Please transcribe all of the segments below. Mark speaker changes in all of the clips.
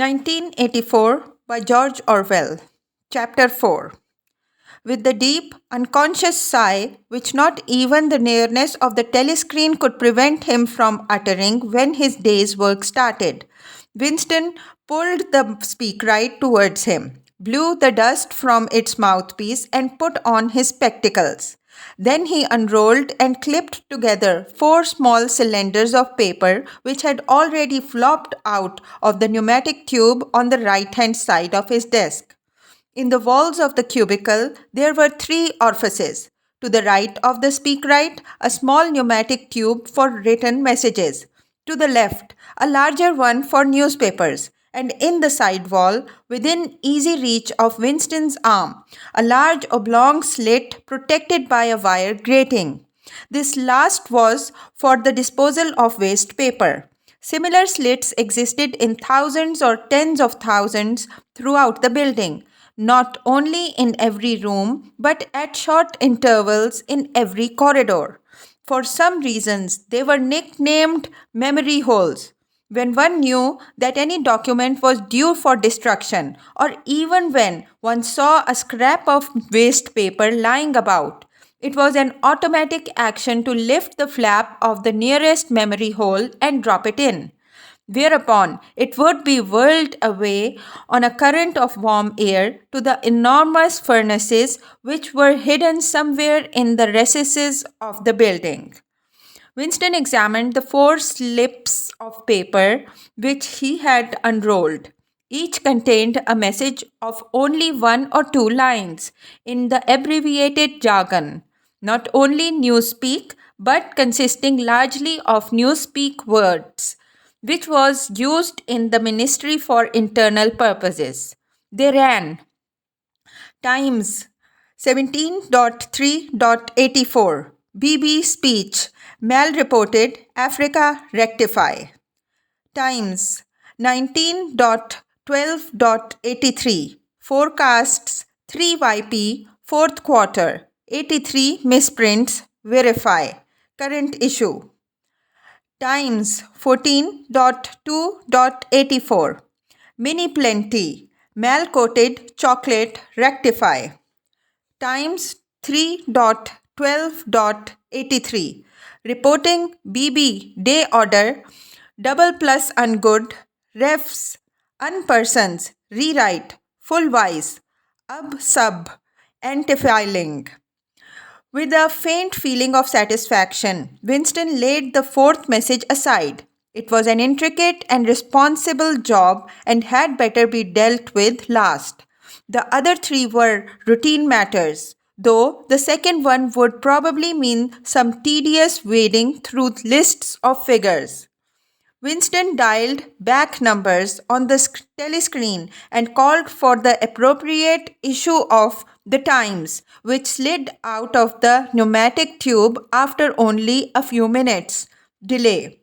Speaker 1: 1984 by George Orwell. Chapter 4. With the deep, unconscious sigh which not even the nearness of the telescreen could prevent him from uttering when his day's work started, Winston pulled the speakwrite towards him, blew the dust from its mouthpiece, and put on his spectacles. Then he unrolled and clipped together 4 small cylinders of paper which had already flopped out of the pneumatic tube on the right-hand side of his desk. In the walls of the cubicle, there were 3 orifices. To the right of the speakwrite, a small pneumatic tube for written messages. To the left, a larger one for newspapers. And in the side wall, within easy reach of Winston's arm, a large oblong slit protected by a wire grating. This last was for the disposal of waste paper. Similar slits existed in thousands or tens of thousands throughout the building, not only in every room, but at short intervals in every corridor. For some reasons, they were nicknamed memory holes. When one knew that any document was due for destruction, or even when one saw a scrap of waste paper lying about, it was an automatic action to lift the flap of the nearest memory hole and drop it in, whereupon it would be whirled away on a current of warm air to the enormous furnaces which were hidden somewhere in the recesses of the building. Winston examined the 4 slips of paper which he had unrolled. Each contained a message of only 1 or 2 lines in the abbreviated jargon, not only newspeak but consisting largely of newspeak words, which was used in the Ministry for Internal Purposes. They ran: Times 17.3.84 BB speech, Mal reported, Africa rectify. Times 19.12.83 forecasts 3YP fourth quarter, 83 misprints verify. Current issue. Times 14.2.84 Mini plenty, mal-coated chocolate rectify. Times 3.12.83 reporting BB day order double plus ungood refs unpersons rewrite full wise sub antifiling. With a faint feeling of satisfaction, Winston laid the 4th message aside. It was an intricate and responsible job and had better be dealt with last. The other 3 were routine matters, though the second one would probably mean some tedious wading through lists of figures. Winston dialed back numbers on the telescreen and called for the appropriate issue of The Times, which slid out of the pneumatic tube after only a few minutes' delay.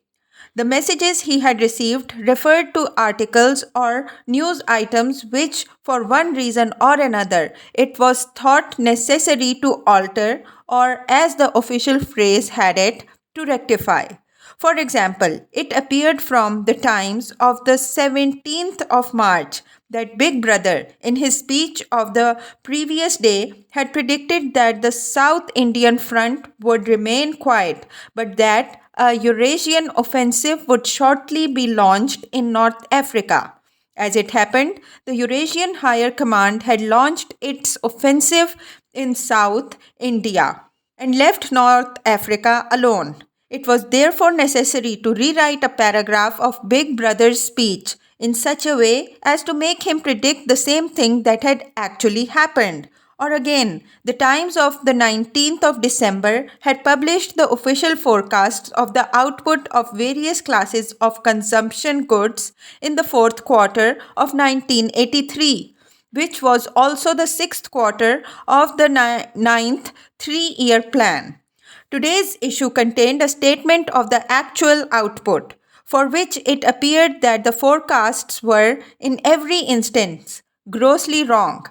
Speaker 1: The messages he had received referred to articles or news items which, for one reason or another, it was thought necessary to alter, or as the official phrase had it, to rectify. For example, it appeared from the Times of the 17th of March that Big Brother, in his speech of the previous day, had predicted that the South Indian front would remain quiet, but that a Eurasian offensive would shortly be launched in North Africa. As it happened, the Eurasian Higher Command had launched its offensive in South India and left North Africa alone. It was therefore necessary to rewrite a paragraph of Big Brother's speech in such a way as to make him predict the same thing that had actually happened. Or again, the Times of the 19th of December had published the official forecasts of the output of various classes of consumption goods in the 4th quarter of 1983, which was also the 6th quarter of the 9th 3-year plan. Today's issue contained a statement of the actual output, for which it appeared that the forecasts were, in every instance, grossly wrong.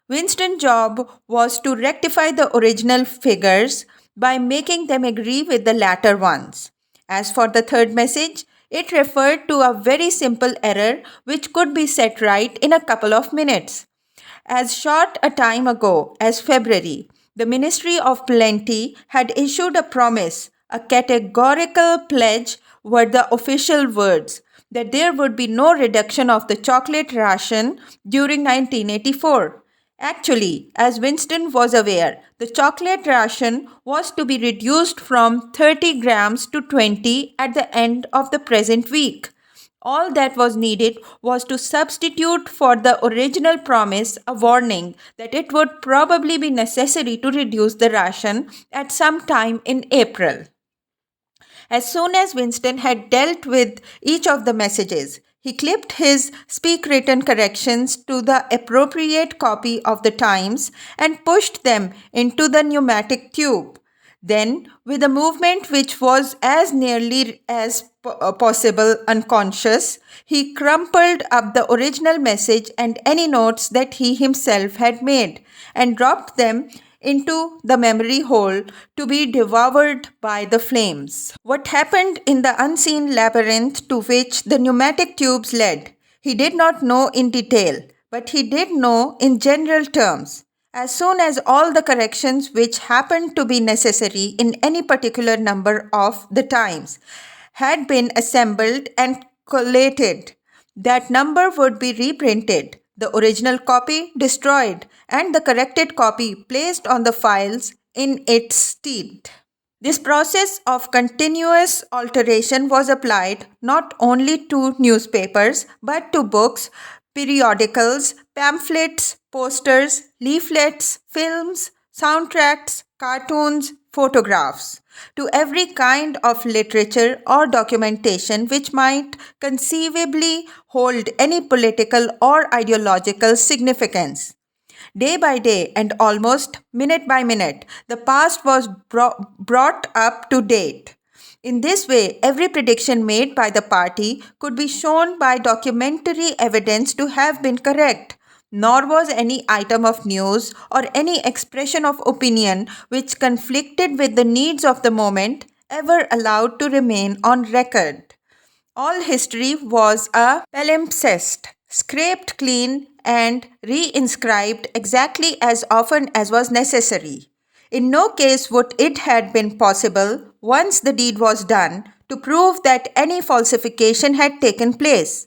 Speaker 1: Winston's job was to rectify the original figures by making them agree with the latter ones. As for the 3rd message, It referred to a very simple error which could be set right in a couple of minutes. As short a time ago as February, the Ministry of Plenty had issued a promise, a categorical pledge were the official words, that there would be no reduction of the chocolate ration during 1984. Actually, as Winston was aware, the chocolate ration was to be reduced from 30 grams to 20 at the end of the present week. All that was needed was to substitute for the original promise a warning that it would probably be necessary to reduce the ration at some time in April. As soon as Winston had dealt with each of the messages, he clipped his speak written corrections to the appropriate copy of the Times and pushed them into the pneumatic tube. Then, with a movement which was as nearly as possible unconscious, he crumpled up the original message and any notes that he himself had made and dropped them into the memory hole to be devoured by the flames. What happened in the unseen labyrinth to which the pneumatic tubes led, he did not know in detail, but he did know in general terms. As soon as all the corrections which happened to be necessary in any particular number of the times had been assembled and collated, that number would be reprinted, the original copy destroyed, and the corrected copy placed on the files in its stead. This process of continuous alteration was applied not only to newspapers but to books, periodicals, pamphlets, posters, leaflets, films, soundtracks, cartoons, photographs, to every kind of literature or documentation which might conceivably hold any political or ideological significance. Day by day and almost minute by minute, the past was brought up to date. In this way, every prediction made by the party could be shown by documentary evidence to have been correct. Nor was any item of news or any expression of opinion which conflicted with the needs of the moment ever allowed to remain on record. All history was a palimpsest, scraped clean and re-inscribed exactly as often as was necessary. In no case would it have been possible, once the deed was done, to prove that any falsification had taken place.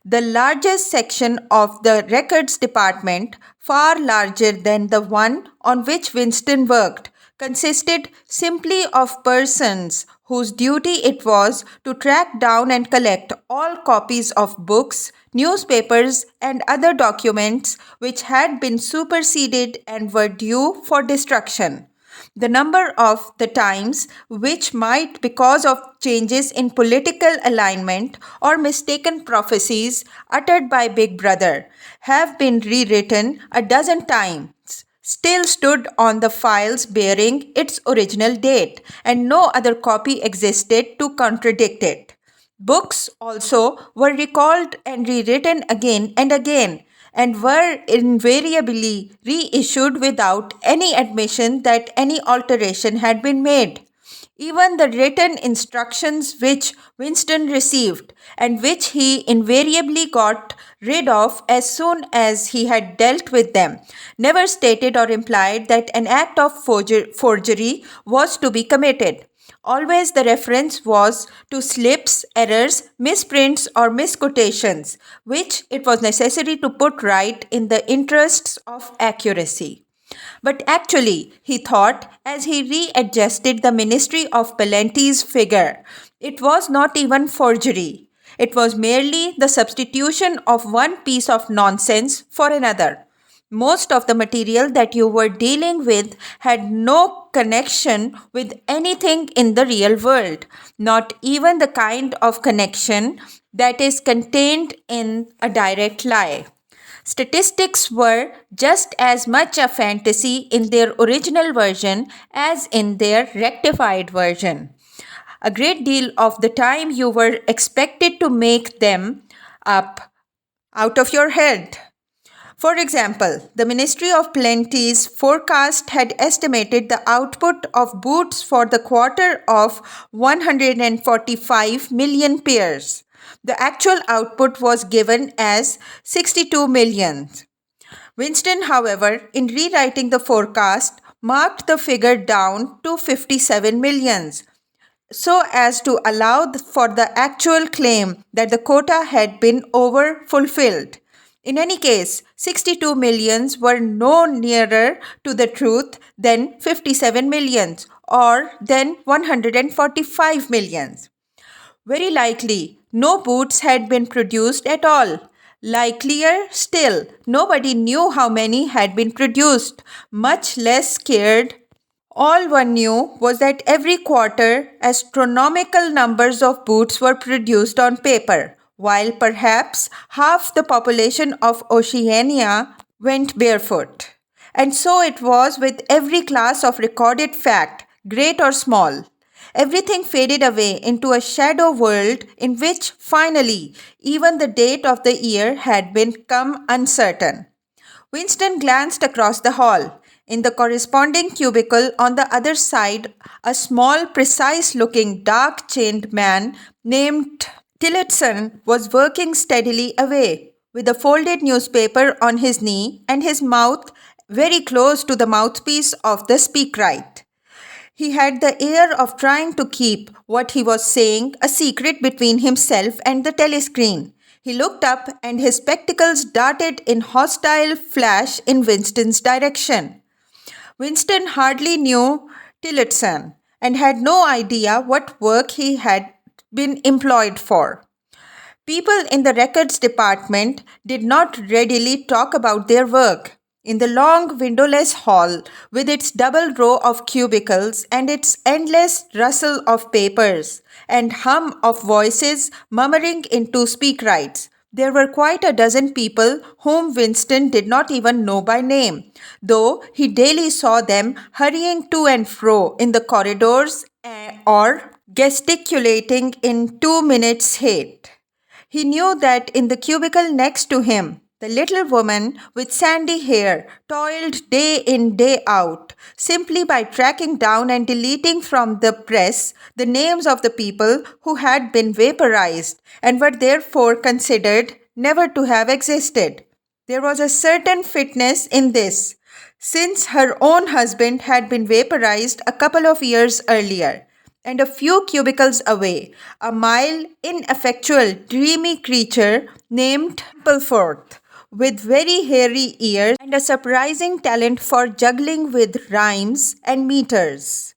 Speaker 1: The largest section of the records department, far larger than the one on which Winston worked, consisted simply of persons whose duty it was to track down and collect all copies of books, newspapers, and other documents which had been superseded and were due for destruction. The number of the times which might, because of changes in political alignment or mistaken prophecies uttered by Big Brother, have been rewritten a dozen times, still stood on the files bearing its original date, and no other copy existed to contradict it. Books also were recalled and rewritten again and again, and were invariably reissued without any admission that any alteration had been made. Even the written instructions which Winston received, and which he invariably got rid of as soon as he had dealt with them, never stated or implied that an act of forgery was to be committed. Always the reference was to slips, errors, misprints, or misquotations, which it was necessary to put right in the interests of accuracy. But actually, he thought, as he readjusted the Ministry of Plenty's figure, it was not even forgery. It was merely the substitution of one piece of nonsense for another. Most of the material that you were dealing with had no connection with anything in the real world, not even the kind of connection that is contained in a direct lie. Statistics were just as much a fantasy in their original version as in their rectified version. A great deal of the time you were expected to make them up out of your head. For example, the Ministry of Plenty's forecast had estimated the output of boots for the quarter of 145 million pairs. The actual output was given as 62 million. Winston, however, in rewriting the forecast, marked the figure down to 57 millions so as to allow for the actual claim that the quota had been over fulfilled. In any case, 62 millions were no nearer to the truth than 57 millions or than 145 millions. Very likely, no boots had been produced at all. Likelier still, nobody knew how many had been produced, much less cared. All one knew was that every quarter astronomical numbers of boots were produced on paper, while perhaps half the population of Oceania went barefoot. And so it was with every class of recorded fact, great or small. Everything faded away into a shadow world in which finally even the date of the year had become uncertain. Winston glanced across the hall. In the corresponding cubicle on the other side, a small, precise looking, dark chained man named Tillotson was working steadily away, with a folded newspaper on his knee and his mouth very close to the mouthpiece of the speakwrite. He had the air of trying to keep what he was saying a secret between himself and the telescreen. He looked up and his spectacles darted in hostile flash in Winston's direction. Winston hardly knew Tillotson and had no idea what work he had been employed for. People in the records department did not readily talk about their work. In the long windowless hall, with its double row of cubicles and its endless rustle of papers and hum of voices murmuring into speakwrites, there were quite a dozen people whom Winston did not even know by name, though he daily saw them hurrying to and fro in the corridors or gesticulating in 2 minutes' hate. He knew that in the cubicle next to him, the little woman with sandy hair toiled day in, day out, simply by tracking down and deleting from the press the names of the people who had been vaporized and were therefore considered never to have existed. There was a certain fitness in this, since her own husband had been vaporized a couple of years earlier. And a few cubicles away, a mild, ineffectual, dreamy creature named Palimpsest, with very hairy ears and a surprising talent for juggling with rhymes and meters,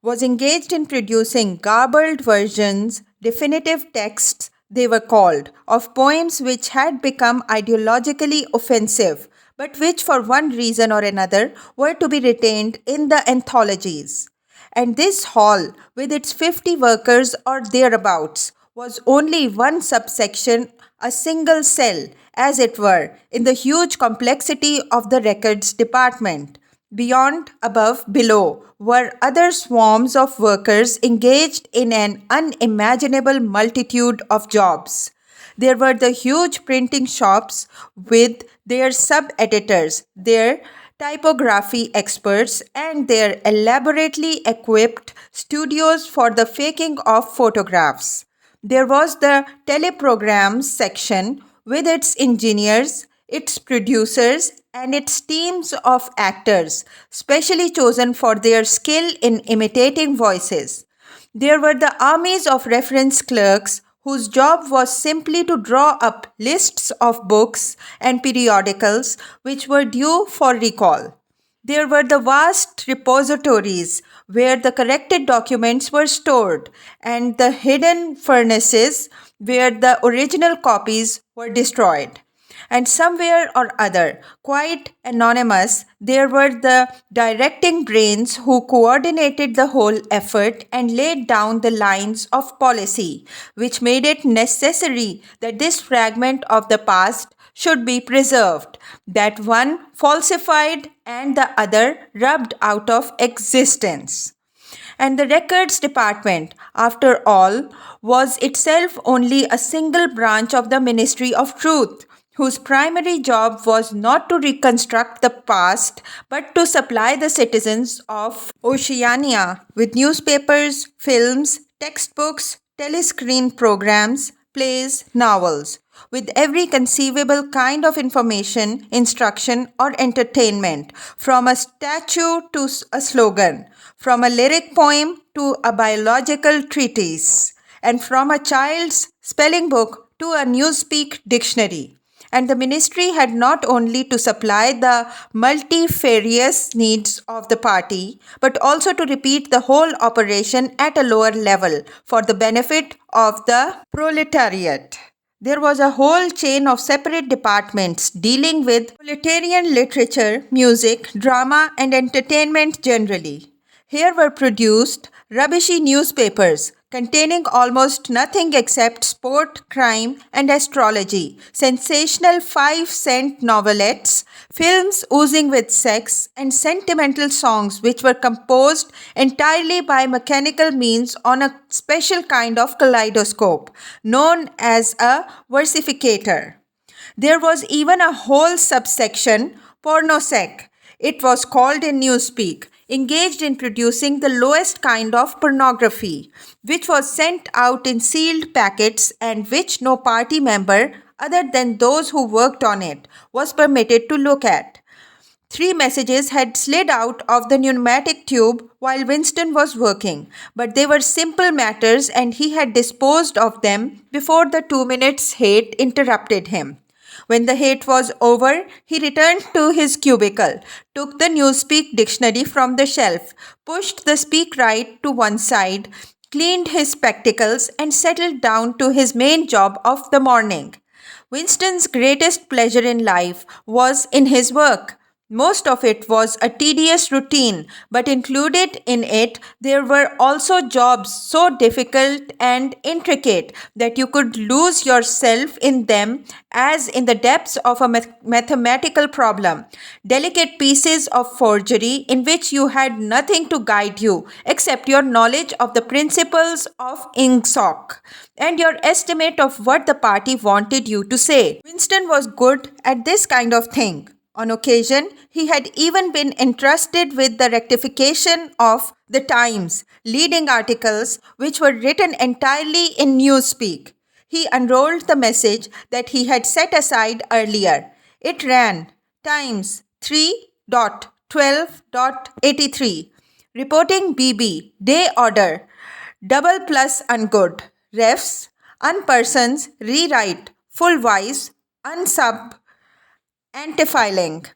Speaker 1: was engaged in producing garbled versions, definitive texts, they were called, of poems which had become ideologically offensive, but which for one reason or another were to be retained in the anthologies. And this hall, with its 50 workers or thereabouts, was only one subsection, a single cell, as it were, in the huge complexity of the records department. Beyond, above, below were other swarms of workers engaged in an unimaginable multitude of jobs. There were the huge printing shops with their sub editors, their typography experts, and their elaborately equipped studios for the faking of photographs. There was the teleprograms section with its engineers, its producers, and its teams of actors, specially chosen for their skill in imitating voices. There were the armies of reference clerks whose job was simply to draw up lists of books and periodicals which were due for recall. There were the vast repositories where the corrected documents were stored, and the hidden furnaces where the original copies were destroyed. And somewhere or other, quite anonymous, there were the directing brains who coordinated the whole effort and laid down the lines of policy, which made it necessary that this fragment of the past should be preserved, that one falsified and the other rubbed out of existence. And the records department, after all, was itself only a single branch of the Ministry of Truth, whose primary job was not to reconstruct the past but to supply the citizens of Oceania with newspapers, films, textbooks, telescreen programs, plays, novels, with every conceivable kind of information, instruction, or entertainment, from a statue to a slogan, from a lyric poem to a biological treatise, and from a child's spelling book to a newspeak dictionary. And the ministry had not only to supply the multifarious needs of the party, but also to repeat the whole operation at a lower level for the benefit of the proletariat. There was a whole chain of separate departments dealing with proletarian literature, music, drama, and entertainment generally. Here were produced rubbishy newspapers containing almost nothing except sport, crime, and astrology, sensational 5-cent novelettes, films oozing with sex, and sentimental songs which were composed entirely by mechanical means on a special kind of kaleidoscope known as a versificator. There was even a whole subsection, pornosec, it was called in newspeak, engaged in producing the lowest kind of pornography, which was sent out in sealed packets and which no party member, other than those who worked on it, was permitted to look at. 3 messages had slid out of the pneumatic tube while Winston was working, but they were simple matters and he had disposed of them before the 2 minutes' hate interrupted him. When the hate was over, he returned to his cubicle, took the Newspeak dictionary from the shelf, pushed the speak right to one side, cleaned his spectacles, and settled down to his main job of the morning. Winston's greatest pleasure in life was in his work. Most of it was a tedious routine, but included in it there were also jobs so difficult and intricate that you could lose yourself in them as in the depths of a mathematical problem. Delicate pieces of forgery in which you had nothing to guide you except your knowledge of the principles of ingsoc and your estimate of what the party wanted you to say. Winston was good at this kind of thing. On occasion, he had even been entrusted with the rectification of the Times leading articles which were written entirely in newspeak. He unrolled the message that he had set aside earlier. It ran, Times 3.12.83, reporting BB, day order, double plus ungood, refs, unpersons, rewrite, full wise, unsub, antifiling.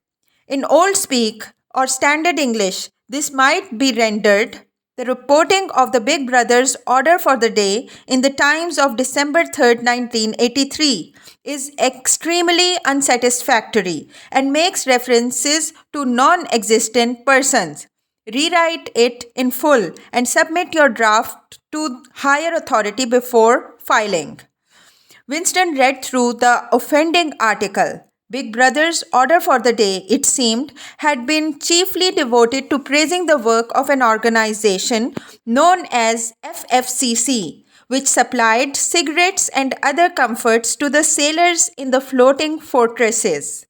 Speaker 1: In Old Speak or Standard English, this might be rendered the reporting of the Big Brother's order for the day in the Times of December 3rd, 1983 is extremely unsatisfactory and makes references to non-existent persons. Rewrite it in full and submit your draft to higher authority before filing. Winston read through the offending article. Big Brother's order for the day, it seemed, had been chiefly devoted to praising the work of an organization known as FFCC, which supplied cigarettes and other comforts to the sailors in the floating fortresses.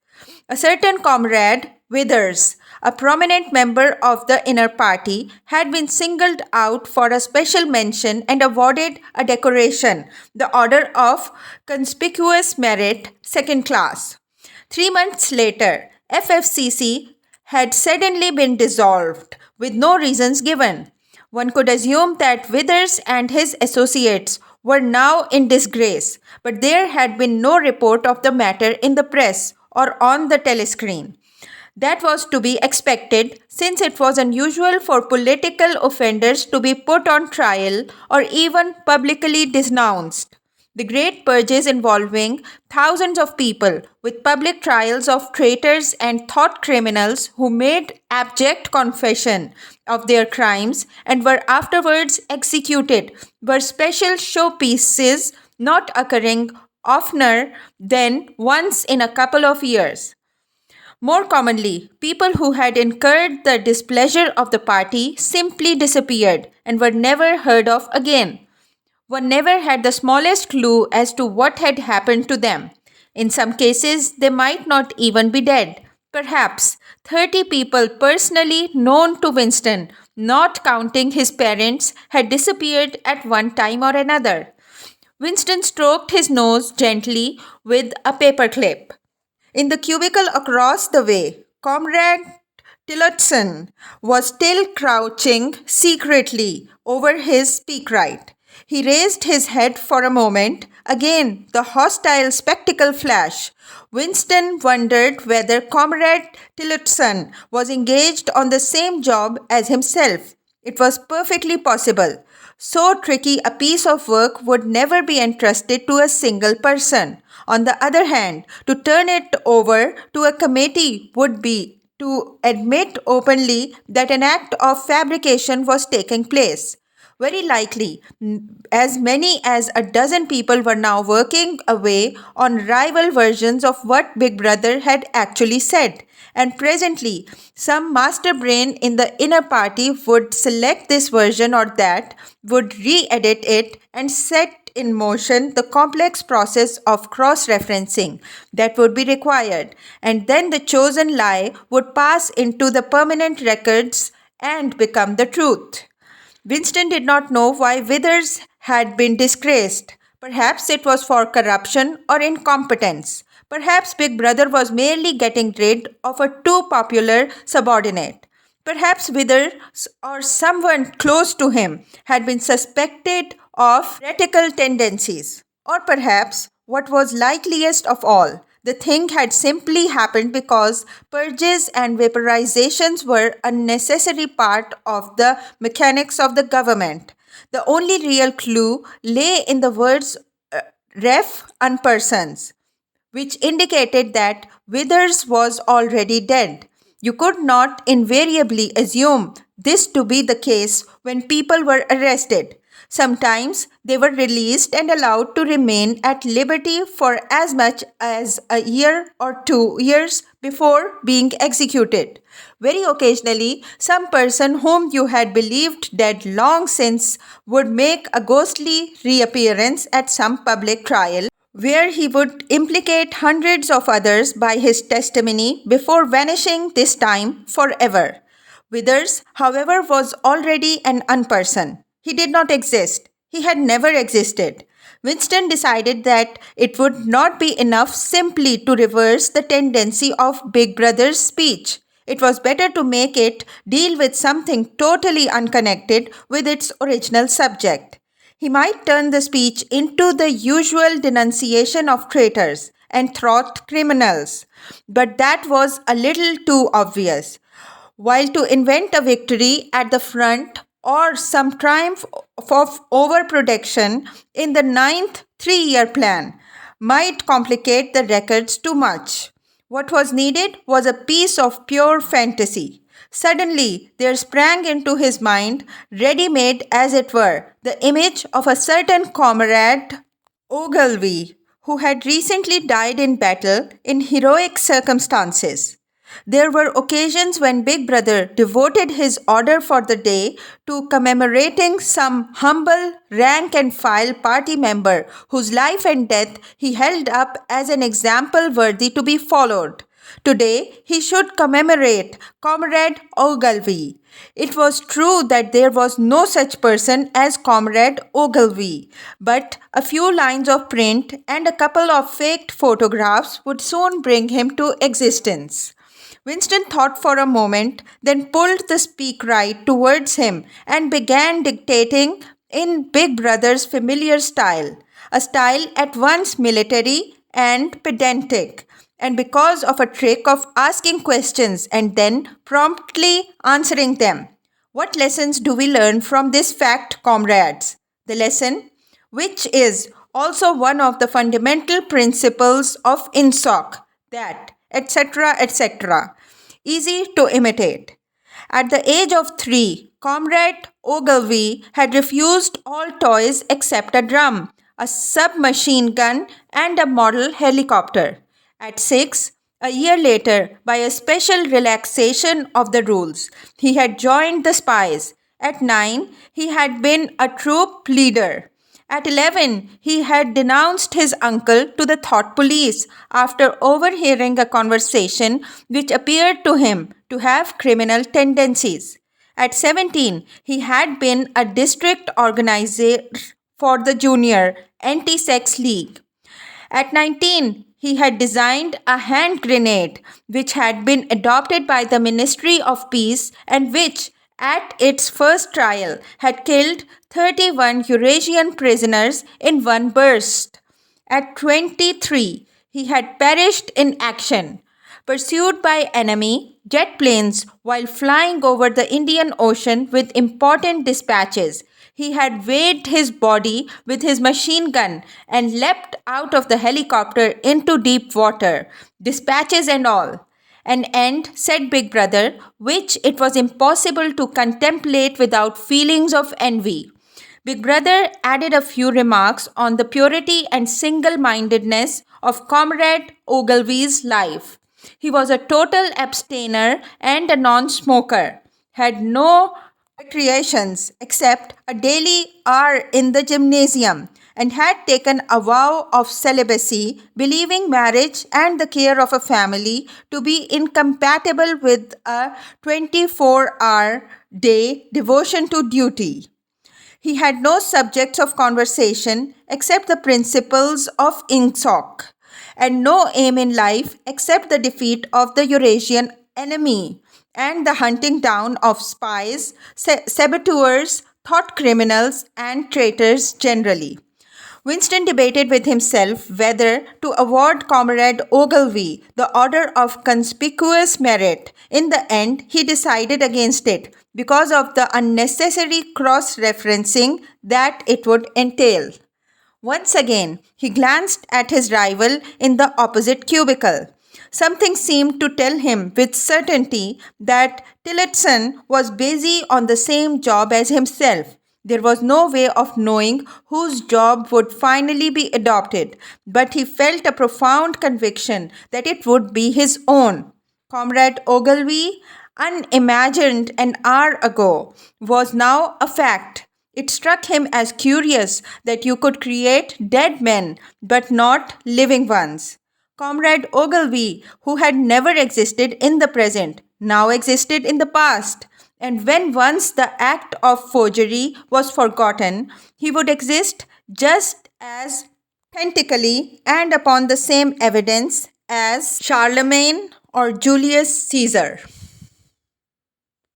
Speaker 1: A certain comrade, Withers, a prominent member of the inner party, had been singled out for a special mention and awarded a decoration, the Order of Conspicuous Merit, second class. 3 months later, FFCC had suddenly been dissolved with no reasons given. One could assume that Withers and his associates were now in disgrace, but there had been no report of the matter in the press or on the telescreen. That was to be expected, since it was unusual for political offenders to be put on trial or even publicly denounced. The great purges involving thousands of people, with public trials of traitors and thought criminals who made abject confession of their crimes and were afterwards executed, were special showpieces not occurring oftener than once in a couple of years. More commonly, people who had incurred the displeasure of the party simply disappeared and were never heard of again. One never had the smallest clue as to what had happened to them. In some cases, they might not even be dead. Perhaps 30 people personally known to Winston, not counting his parents, had disappeared at one time or another. Winston stroked his nose gently with a paperclip. In the cubicle across the way, Comrade Tillotson was still crouching secretly over his speakwrite. He raised his head for a moment. Again, the hostile spectacle flash. Winston wondered whether Comrade Tillotson was engaged on the same job as himself. It was perfectly possible. So tricky a piece of work would never be entrusted to a single person. On the other hand, to turn it over to a committee would be to admit openly that an act of fabrication was taking place. Very likely, as many as a dozen people were now working away on rival versions of what Big Brother had actually said. And presently, some master brain in the inner party would select this version or that, would re edit it, and set in motion the complex process of cross referencing that would be required. And then the chosen lie would pass into the permanent records and become the truth. Winston did not know why Withers had been disgraced. Perhaps it was for corruption or incompetence. Perhaps Big Brother was merely getting rid of a too popular subordinate. Perhaps Withers or someone close to him had been suspected of heretical tendencies. Or perhaps, what was likeliest of all, the thing had simply happened because purges and vaporizations were a necessary part of the mechanics of the government. The only real clue lay in the words ref unpersons, which indicated that Withers was already dead. You could not invariably assume this to be the case when people were arrested. Sometimes they were released and allowed to remain at liberty for as much as a year or 2 years before being executed. Very occasionally, some person whom you had believed dead long since would make a ghostly reappearance at some public trial where he would implicate hundreds of others by his testimony before vanishing this time forever. Withers, however, was already an unperson. He did not exist. He had never existed. Winston decided that it would not be enough simply to reverse the tendency of Big Brother's speech. It was better to make it deal with something totally unconnected with its original subject. He might turn the speech into the usual denunciation of traitors and thought criminals, but that was a little too obvious. While to invent a victory at the front or some triumph of overprotection in the ninth 3 year plan might complicate the records too much. What was needed was a piece of pure fantasy. Suddenly, there sprang into his mind, ready made as it were, the image of a certain comrade Ogilvy, who had recently died in battle in heroic circumstances. There were occasions when Big Brother devoted his order for the day to commemorating some humble rank and file party member whose life and death he held up as an example worthy to be followed. Today, he should commemorate Comrade Ogilvy. It was true that there was no such person as Comrade Ogilvy, but a few lines of print and a couple of faked photographs would soon bring him to existence. Winston thought for a moment, then pulled the speakwrite towards him and began dictating in Big Brother's familiar style, a style at once military and pedantic, and because of a trick of asking questions and then promptly answering them. What lessons do we learn from this fact, comrades? The lesson, which is also one of the fundamental principles of INSOC, that etc., etc., easy to imitate. At the age of 3, Comrade Ogilvy had refused all toys except a drum, a submachine gun, and a model helicopter. At 6, a year later, by a special relaxation of the rules, he had joined the spies. At 9, he had been a troop leader. At 11, he had denounced his uncle to the thought police after overhearing a conversation which appeared to him to have criminal tendencies. At 17, he had been a district organizer for the Junior Anti Sex League. At 19, he had designed a hand grenade which had been adopted by the Ministry of Peace and which, at its first trial, had killed 31 Eurasian prisoners in one burst. At 23, he had perished in action, pursued by enemy jet planes while flying over the Indian Ocean with important dispatches. He had weighed his body with his machine gun and leapt out of the helicopter into deep water, dispatches and all. An end, said Big Brother, which it was impossible to contemplate without feelings of envy. Big Brother added a few remarks on the purity and single mindedness of Comrade Ogilvy's life. He was a total abstainer and a non smoker, had no recreations except a daily hour in the gymnasium, and had taken a vow of celibacy, believing marriage and the care of a family to be incompatible with a 24-hour day devotion to duty. He had no subjects of conversation except the principles of Ingsoc, and no aim in life except the defeat of the Eurasian enemy and the hunting down of spies, saboteurs, thought criminals, and traitors generally. Winston debated with himself whether to award Comrade Ogilvy the Order of Conspicuous Merit. In the end, he decided against it because of the unnecessary cross referencing that it would entail. Once again, he glanced at his rival in the opposite cubicle. Something seemed to tell him with certainty that Tillotson was busy on the same job as himself. There was no way of knowing whose job would finally be adopted, but he felt a profound conviction that it would be his own. Comrade Ogilvy, unimagined an hour ago, was now a fact. It struck him as curious that you could create dead men but not living ones. Comrade Ogilvy, who had never existed in the present, now existed in the past. And when once the act of forgery was forgotten, he would exist just as authentically and upon the same evidence as Charlemagne or Julius Caesar.